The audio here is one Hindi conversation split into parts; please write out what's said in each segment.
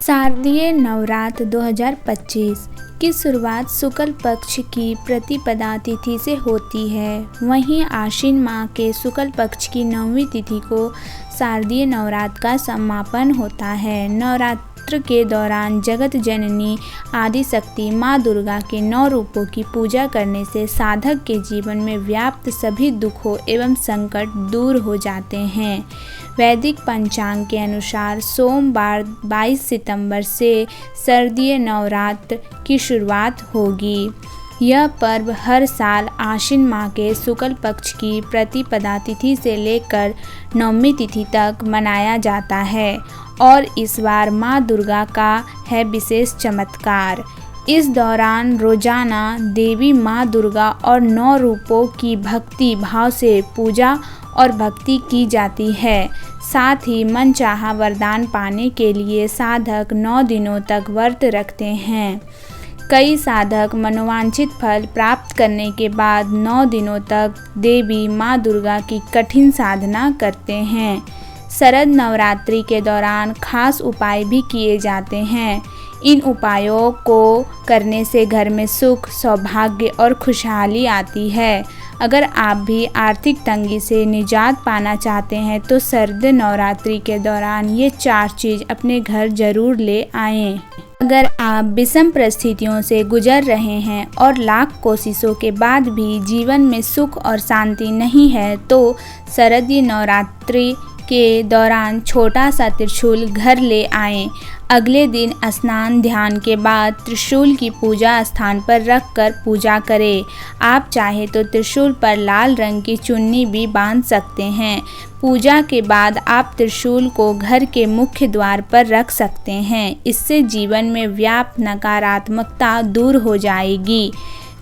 शारदीय नवरात्र 2025 की शुरुआत शुक्ल पक्ष की प्रतिपदा तिथि से होती है। वहीं आश्विन माह के शुक्ल पक्ष की 9वीं तिथि को शारदीय नवरात्र का समापन होता है। नवरात्र के दौरान जगत जननी आदि शक्ति माँ दुर्गा के 9 रूपों की पूजा करने से साधक के जीवन में व्याप्त सभी दुखों एवं संकट दूर हो जाते हैं। वैदिक पंचांग के अनुसार सोमवार 22 सितंबर से शारदीय नवरात्र की शुरुआत होगी। यह पर्व हर साल आश्विन माह के शुक्ल पक्ष की प्रतिपदा तिथि से लेकर 9वीं तिथि तक मनाया जाता है और इस बार माँ दुर्गा का है विशेष चमत्कार। इस दौरान रोजाना देवी माँ दुर्गा और 9 रूपों की भक्ति भाव से पूजा और भक्ति की जाती है। साथ ही मनचाहा वरदान पाने के लिए साधक 9 दिनों तक व्रत रखते हैं। कई साधक मनोवांछित फल प्राप्त करने के बाद 9 दिनों तक देवी माँ दुर्गा की कठिन साधना करते हैं। शरद नवरात्रि के दौरान खास उपाय भी किए जाते हैं। इन उपायों को करने से घर में सुख, सौभाग्य और खुशहाली आती है। अगर आप भी आर्थिक तंगी से निजात पाना चाहते हैं तो शारदीय नवरात्रि के दौरान ये 4 चीज़ अपने घर जरूर ले आएं। अगर आप विषम परिस्थितियों से गुजर रहे हैं और लाख कोशिशों के बाद भी जीवन में सुख और शांति नहीं है तो शारदीय नवरात्रि के दौरान छोटा सा त्रिशूल घर ले आएं। अगले दिन स्नान ध्यान के बाद त्रिशूल की पूजा स्थान पर रख कर पूजा करें। आप चाहे तो त्रिशूल पर लाल रंग की चुन्नी भी बांध सकते हैं। पूजा के बाद आप त्रिशूल को घर के मुख्य द्वार पर रख सकते हैं। इससे जीवन में व्याप्त नकारात्मकता दूर हो जाएगी।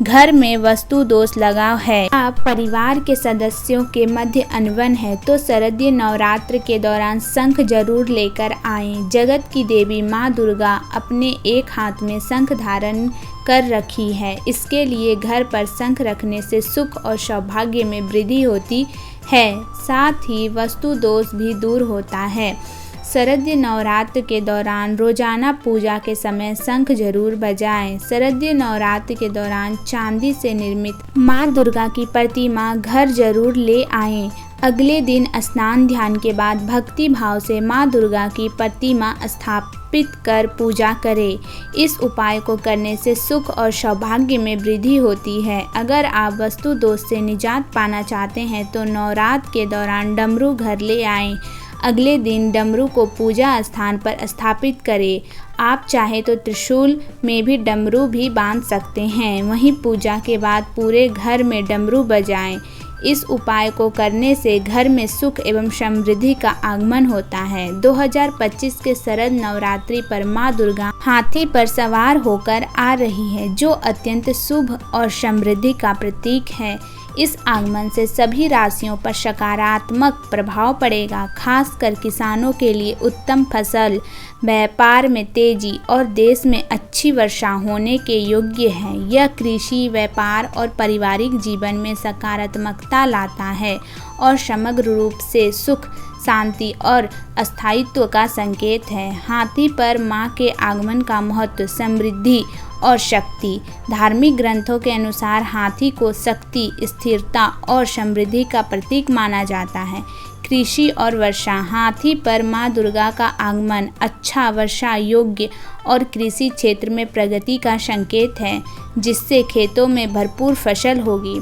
घर में वस्तु दोष लगा है, आप परिवार के सदस्यों के मध्य अनबन है तो शारदीय नवरात्र के दौरान शंख जरूर लेकर आएं। जगत की देवी माँ दुर्गा अपने एक हाथ में शंख धारण कर रखी है। इसके लिए घर पर शंख रखने से सुख और सौभाग्य में वृद्धि होती है। साथ ही वस्तु दोष भी दूर होता है। शारदीय नवरात्र के दौरान रोजाना पूजा के समय शंख जरूर बजाएं। शारदीय नवरात्र के दौरान चांदी से निर्मित माँ दुर्गा की प्रतिमा घर जरूर ले आएं। अगले दिन स्नान ध्यान के बाद भक्ति भाव से माँ दुर्गा की प्रतिमा स्थापित कर पूजा करें। इस उपाय को करने से सुख और सौभाग्य में वृद्धि होती है। अगर आप वस्तु दोष से निजात पाना चाहते हैं तो नवरात्र के दौरान डमरू घर ले आएं। अगले दिन डमरू को पूजा स्थान पर स्थापित करें। आप चाहे तो त्रिशूल में भी डमरू भी बांध सकते हैं। वहीं पूजा के बाद पूरे घर में डमरू बजाएं। इस उपाय को करने से घर में सुख एवं समृद्धि का आगमन होता है। 2025 के शरद नवरात्रि पर माँ दुर्गा हाथी पर सवार होकर आ रही है, जो अत्यंत शुभ और समृद्धि का प्रतीक है। इस आगमन से सभी राशियों पर सकारात्मक प्रभाव पड़ेगा। खासकर किसानों के लिए उत्तम फसल, व्यापार में तेजी और देश में अच्छी वर्षा होने के योग्य है। यह कृषि, व्यापार और पारिवारिक जीवन में सकारात्मकता लाता है और समग्र रूप से सुख, शांति और स्थायित्व का संकेत है। हाथी पर माँ के आगमन का महत्व समृद्धि और शक्ति। धार्मिक ग्रंथों के अनुसार हाथी को शक्ति, स्थिरता और समृद्धि का प्रतीक माना जाता है। कृषि और वर्षा, हाथी पर माँ दुर्गा का आगमन अच्छा वर्षा योग्य और कृषि क्षेत्र में प्रगति का संकेत है, जिससे खेतों में भरपूर फसल होगी।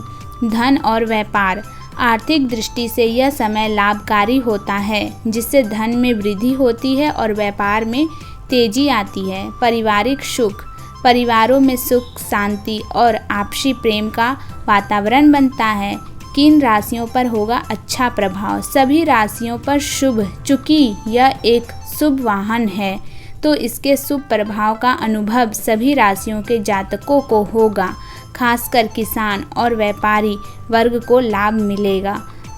धन और व्यापार, आर्थिक दृष्टि से यह समय लाभकारी होता है, जिससे धन में वृद्धि होती है और व्यापार में तेजी आती है। पारिवारिक सुख, परिवारों में सुख, शांति और आपसी प्रेम का वातावरण बनता है। किन राशियों पर होगा अच्छा प्रभाव? सभी राशियों पर शुभ, चूँकि यह एक शुभ वाहन है तो इसके शुभ प्रभाव का अनुभव सभी राशियों के जातकों को होगा। खासकर किसान और व्यापारी वर्ग को लाभ मिलेगा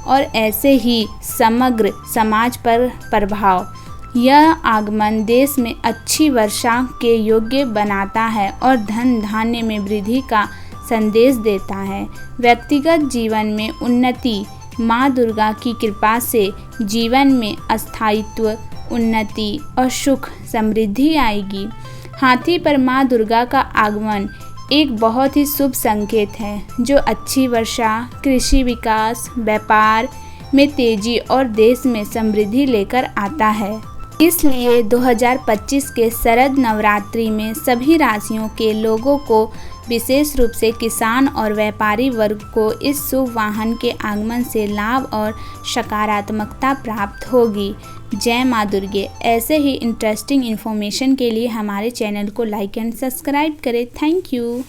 और ऐसे ही समग्र समाज पर प्रभाव। यह आगमन देश में अच्छी वर्षा के योग्य बनाता है और धन धान्य में वृद्धि का संदेश देता है। व्यक्तिगत जीवन में उन्नति, माँ दुर्गा की कृपा से जीवन में स्थायित्व उन्नति और सुख समृद्धि आएगी। हाथी पर माँ दुर्गा का आगमन एक बहुत ही शुभ संकेत है जो अच्छी वर्षा, कृषि विकास, व्यापार में तेजी और देश में समृद्धि लेकर आता है। इसलिए 2025 के शरद नवरात्रि में सभी राशियों के लोगों को, विशेष रूप से किसान और व्यापारी वर्ग को इस शुभ वाहन के आगमन से लाभ और सकारात्मकता प्राप्त होगी। जय माँ दुर्गे। ऐसे ही इंटरेस्टिंग इन्फॉर्मेशन के लिए हमारे चैनल को लाइक एंड सब्सक्राइब करें। Thank you.